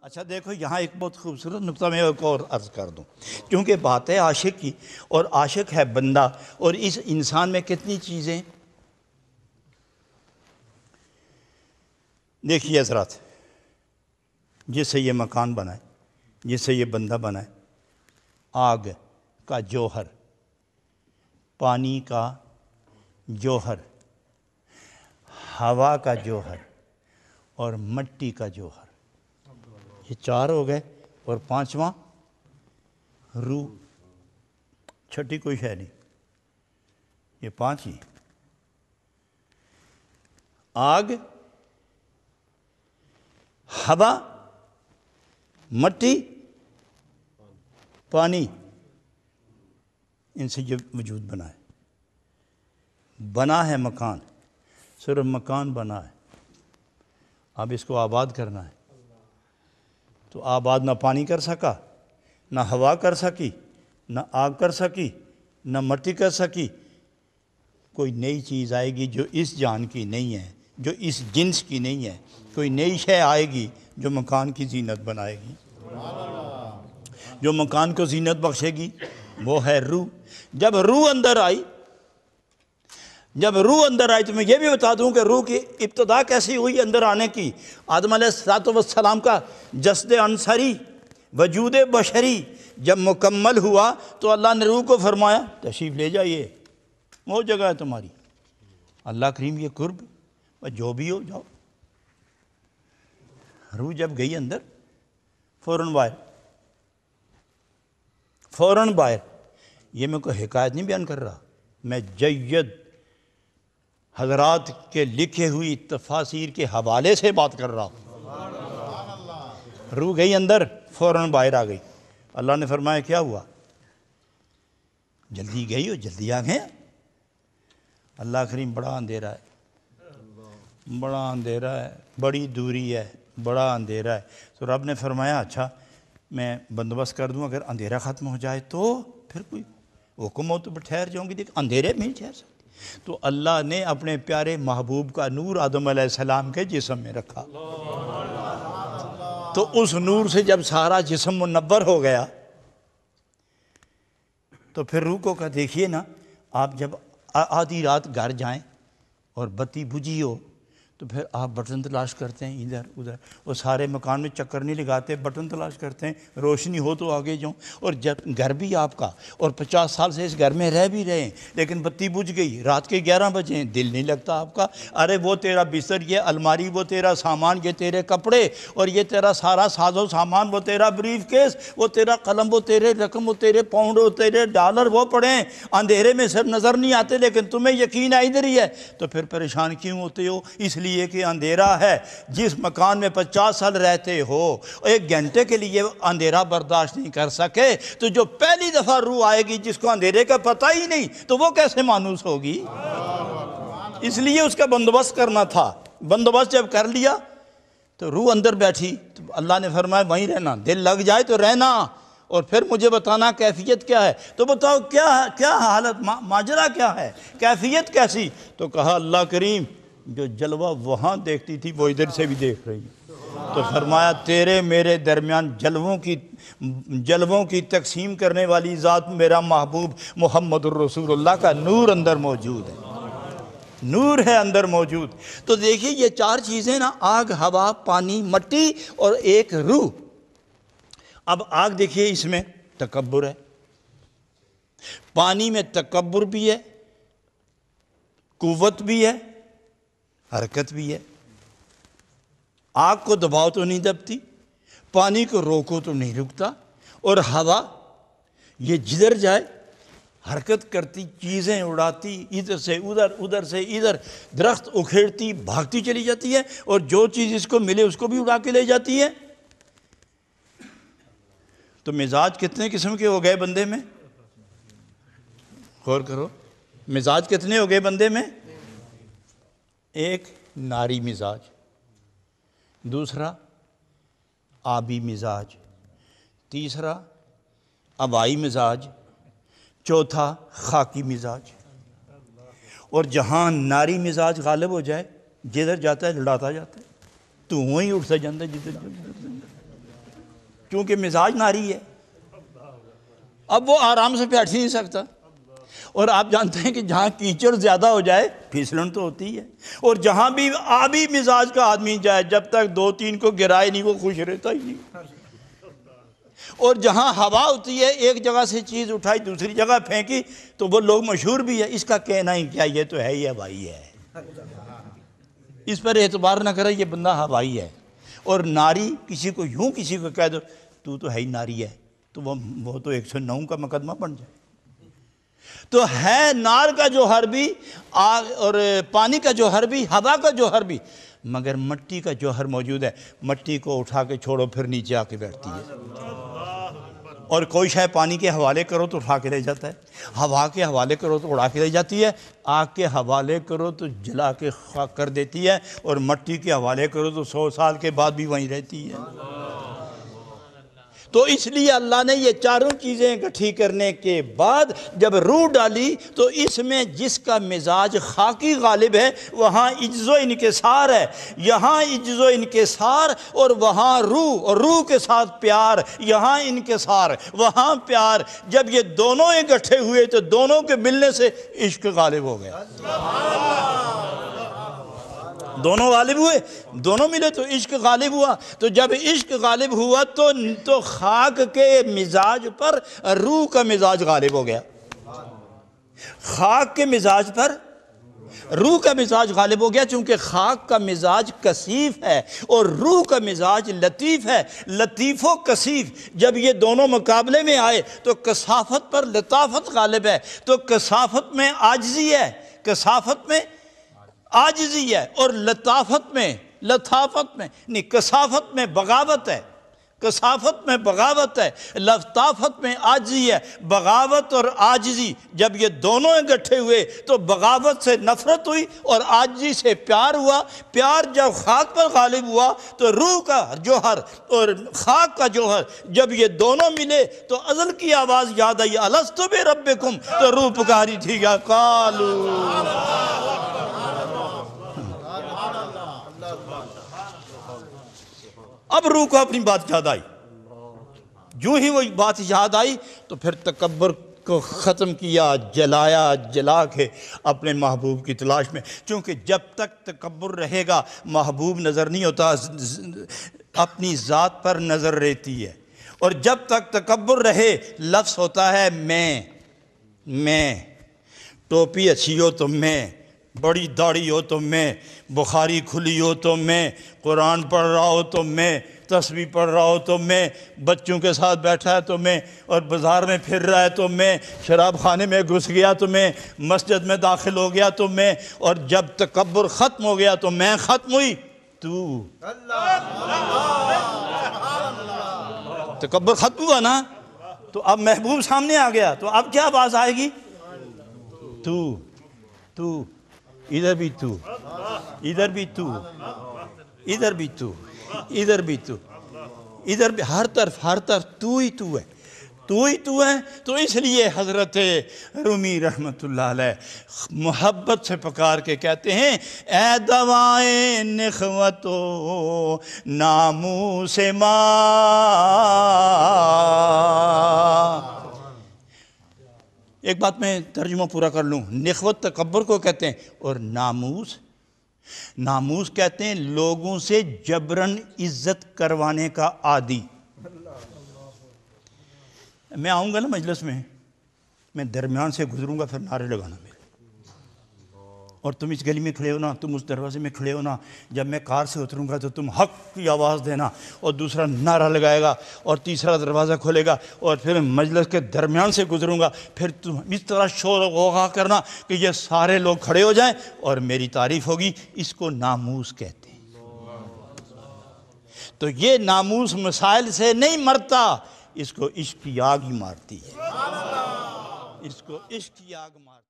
اچھا دیکھو یہاں ایک بہت خوبصورت نقطہ میں ایک اور عرض کر دوں، کیونکہ بات ہے عاشق کی، اور عاشق ہے بندہ، اور اس انسان میں کتنی چیزیں دیکھیے حضرات، جس سے یہ مکان بنا ہے، جس سے یہ بندہ بنا ہے، آگ کا جوہر، پانی کا جوہر، ہوا کا جوہر اور مٹی کا جوہر، یہ چار ہو گئے، اور پانچواں روح، چھٹی کوئی شے نہیں، یہ پانچ ہی، آگ، ہوا، مٹی، پانی، ان سے یہ وجود بنا ہے، بنا ہے مکان، صرف مکان بنا ہے، اب اس کو آباد کرنا ہے، تو آباد نہ پانی کر سکا، نہ ہوا کر سکی، نہ آگ کر سکی، نہ مٹی کر سکی، کوئی نئی چیز آئے گی جو اس جان کی نہیں ہے، جو اس جنس کی نہیں ہے، کوئی نئی شے آئے گی جو مکان کی زینت بنائے گی، جو مکان کو زینت بخشے گی، وہ ہے روح۔ جب روح اندر آئی، تو میں یہ بھی بتا دوں کہ روح کی ابتدا کیسی ہوئی اندر آنے کی۔ آدم علیہ السلام کا جسد انصری، وجود بشری جب مکمل ہوا تو اللہ نے روح کو فرمایا تشریف لے جائیے، وہ جگہ ہے تمہاری۔ اللہ کریم یہ قرب، جو بھی ہو جاؤ۔ روح جب گئی اندر، فوراً باہر، یہ میں کوئی حکایت نہیں بیان کر رہا، میں جید حضرات کے لکھے ہوئی تفاسیر کے حوالے سے بات کر رہا ہوں۔ روح گئی اندر، فوراً باہر آ گئی۔ اللہ نے فرمایا کیا ہوا؟ جلدی گئی ہو، جلدی آ گئے۔ اللہ کریم بڑا اندھیرا ہے، بڑا اندھیرا ہے، بڑی دوری ہے، بڑا اندھیرا ہے۔ تو رب نے فرمایا اچھا میں بندوبست کر دوں، اگر اندھیرا ختم ہو جائے تو پھر کوئی حکم ہو تو ٹھہر جاؤں گی، دیکھ اندھیرے میں ٹھہر سکتی۔ تو اللہ نے اپنے پیارے محبوب کا نور آدم علیہ السلام کے جسم میں رکھا، تو اس نور سے جب سارا جسم منور ہو گیا تو پھر روح کو کہا دیکھیے نا، آپ جب آدھی رات گھر جائیں اور بتی بجھی ہو تو پھر آپ بٹن تلاش کرتے ہیں ادھر ادھر، اور سارے مکان میں چکر نہیں لگاتے، بٹن تلاش کرتے ہیں روشنی ہو تو آگے جاؤں۔ اور جب گھر بھی آپ کا، اور 50 سال سے اس گھر میں رہ بھی رہے ہیں، لیکن بتی بجھ گئی، رات کے 11 بجے ہیں، دل نہیں لگتا آپ کا۔ ارے وہ تیرا بستر، یہ الماری، وہ تیرا سامان، یہ تیرے کپڑے، اور یہ تیرا سارا ساز و سامان، وہ تیرا بریف کیس، وہ تیرا قلم، وہ تیرے رقم، وہ تیرے پاؤنڈ، وہ تیرے ڈالر، وہ پڑے ہیں اندھیرے میں، سر نظر نہیں آتے، لیکن تمہیں یقین ہے ادھر ہی ہے۔ تو پھر پریشان کیوں ہوتے ہو؟ اس لیے کہ اندھیرا ہے۔ جس مکان میں 50 سال رہتے ہو، 1 گھنٹے کے لیے اندھیرا برداشت نہیں کر سکے، تو جو پہلی دفعہ روح آئے گی جس کو اندھیرے کا پتہ ہی نہیں، تو وہ کیسے مانوس ہوگی؟ اس لیے اس کا بندوبست کرنا تھا۔ بندوبست جب کر لیا تو روح اندر بیٹھی، تو اللہ نے فرمایا وہیں رہنا، دل لگ جائے تو رہنا، اور پھر مجھے بتانا کیفیت کیا ہے۔ تو بتاؤ کیا حالت، ماجرا کیا ہے، کیفیت کیسی؟ تو کہا اللہ کریم جو جلوہ وہاں دیکھتی تھی وہ ادھر سے بھی دیکھ رہی ہے۔ تو فرمایا تیرے میرے درمیان جلووں کی تقسیم کرنے والی ذات میرا محبوب محمد الرسول اللہ کا نور اندر موجود ہے، نور ہے اندر موجود۔ تو دیکھیے یہ 4 چیزیں نا، آگ، ہوا، پانی، مٹی اور ایک روح۔ اب آگ دیکھیے، اس میں تکبر ہے، پانی میں تکبر بھی ہے، قوت بھی ہے، حرکت بھی ہے۔ آگ کو دباؤ تو نہیں دبتی، پانی کو روکو تو نہیں رکتا، اور ہوا یہ جدھر جائے حرکت کرتی، چیزیں اڑاتی، ادھر سے ادھر، ادھر سے ادھر، درخت اکھیڑتی، بھاگتی چلی جاتی ہے، اور جو چیز اس کو ملے اس کو بھی اڑا کے لے جاتی ہے۔ تو مزاج کتنے قسم کے ہو گئے بندے میں؟ غور کرو، مزاج کتنے ہو گئے بندے میں؟ ایک ناری مزاج، دوسرا آبی مزاج، تیسرا ہوائی مزاج، چوتھا خاکی مزاج۔ اور جہاں ناری مزاج غالب ہو جائے، جدھر جاتا ہے لڑاتا جاتا ہے، تو وہیں اٹھتا جاتا ہے جدھر جاتا ہے۔ کیونکہ مزاج ناری ہے، اب وہ آرام سے بیٹھ ہی نہیں سکتا۔ اور آپ جانتے ہیں کہ جہاں کیچڑ زیادہ ہو جائے پھسلن تو ہوتی ہے، اور جہاں بھی آبی مزاج کا آدمی جائے جب تک 2-3 کو گرائے نہیں وہ خوش رہتا ہی نہیں۔ اور جہاں ہوا ہوتی ہے ایک جگہ سے چیز اٹھائی دوسری جگہ پھینکی تو وہ لوگ مشہور بھی ہے، اس کا کہنا ہی کیا، یہ تو ہے ہی ہوائی ہے، اس پر اعتبار نہ کرے یہ بندہ ہوائی ہے۔ اور ناری کسی کو یوں کسی کو کہہ دو تو ہے ہی ناری ہے، تو وہ تو 109 کا مقدمہ بن جائے۔ تو ہے نار کا جوہر بھی اور پانی کا جوہر بھی، ہوا کا جوہر بھی، مگر مٹی کا جوہر موجود ہے۔ مٹی کو اٹھا کے چھوڑو پھر نیچے آ کے بیٹھتی ہے، اور کوئی شے پانی کے حوالے کرو تو اٹھا کے لے جاتا ہے، ہوا کے حوالے کرو تو اڑا کے لے جاتی ہے، آگ کے حوالے کرو تو جلا کے خاک کر دیتی ہے، اور مٹی کے حوالے کرو تو 100 سال کے بعد بھی وہیں رہتی ہے۔ تو اس لیے اللہ نے یہ چاروں چیزیں اکٹھی کرنے کے بعد جب روح ڈالی تو اس میں جس کا مزاج خاکی غالب ہے وہاں عجز و انکسار ہے، یہاں عجز و انکسار، اور وہاں روح، اور روح کے ساتھ پیار، یہاں انکسار وہاں پیار۔ جب یہ دونوں اکٹھے ہوئے تو دونوں کے ملنے سے عشق غالب ہو گیا۔ دونوں غالب ہوئے، دونوں ملے تو عشق غالب ہوا۔ تو جب عشق غالب ہوا تو خاک کے مزاج پر روح کا مزاج غالب ہو گیا، خاک کے مزاج پر روح کا مزاج غالب ہو گیا، چونکہ خاک کا مزاج کثیف ہے اور روح کا مزاج لطیف ہے، لطیف و کثیف۔ جب یہ دونوں مقابلے میں آئے تو کثافت پر لطافت غالب ہے، تو کثافت میں عاجزی ہے، کثافت میں عاجزی ہے، اور لطافت میں کثافت میں بغاوت ہے، کثافت میں بغاوت ہے، لطافت میں عاجزی ہے، بغاوت اور عاجزی۔ جب یہ دونوں اکٹھے ہوئے تو بغاوت سے نفرت ہوئی اور عاجزی سے پیار ہوا۔ پیار جب خاک پر غالب ہوا تو روح کا جوہر اور خاک کا جوہر، جب یہ دونوں ملے تو ازل کی آواز یاد آئی، الستو بربکم، تو روح پکاری تھی کیا، قالو۔ اب روح کو اپنی بات یاد آئی، جو ہی وہ بات یاد آئی تو پھر تکبر کو ختم کیا، جلا کے اپنے محبوب کی تلاش میں۔ چونکہ جب تک تکبر رہے گا محبوب نظر نہیں ہوتا، اپنی ذات پر نظر رہتی ہے، اور جب تک تکبر رہے لفظ ہوتا ہے میں، ٹوپی اچھی ہو تو میں، بڑی داڑھی ہو تو میں، بخاری کھلی ہو تو میں، قرآن پڑھ رہا ہو تو میں، تسبیح پڑھ رہا ہو تو میں، بچوں کے ساتھ بیٹھا ہے تو میں، اور بازار میں پھر رہا ہے تو میں، شراب خانے میں گھس گیا تو میں، مسجد میں داخل ہو گیا تو میں، اور جب تکبر ختم ہو گیا تو میں ختم ہوئی تو۔ تکبر ختم ہوا نا تو اب محبوب سامنے آ گیا تو اب کیا آواز آئے گی، تو ادھر بھی تو، ادھر بھی تو، ادھر بھی تو، ادھر بھی تو، ادھر بھی، ہر طرف تو ہی تو ہے، تو ہی تو ہے۔ تو اس لیے حضرت رومی رحمت اللہ علیہ محبت سے پکار کے کہتے ہیں، اے دوائے نخوت و ناموس ماں۔ ایک بات میں ترجمہ پورا کر لوں، نخوت تکبر کو کہتے ہیں، اور ناموس کہتے ہیں لوگوں سے جبراً عزت کروانے کا عادی۔ میں آؤں گا نا مجلس میں درمیان سے گزروں گا، پھر نعرے لگانا میرے، اور تم اس گلی میں کھڑے ہو نا، تم اس دروازے میں کھڑے ہو نا، جب میں کار سے اتروں گا تو تم حق کی آواز دینا، اور دوسرا نعرہ لگائے گا، اور تیسرا دروازہ کھولے گا، اور پھر مجلس کے درمیان سے گزروں گا، پھر تم اس طرح شور و غوغا کرنا کہ یہ سارے لوگ کھڑے ہو جائیں اور میری تعریف ہوگی۔ اس کو ناموس کہتے ہیں۔ تو یہ ناموس مسائل سے نہیں مرتا، اس کو عشق کی آگ ہی مارتی ہے، اس کو عشق کی آگ مارتی ہے۔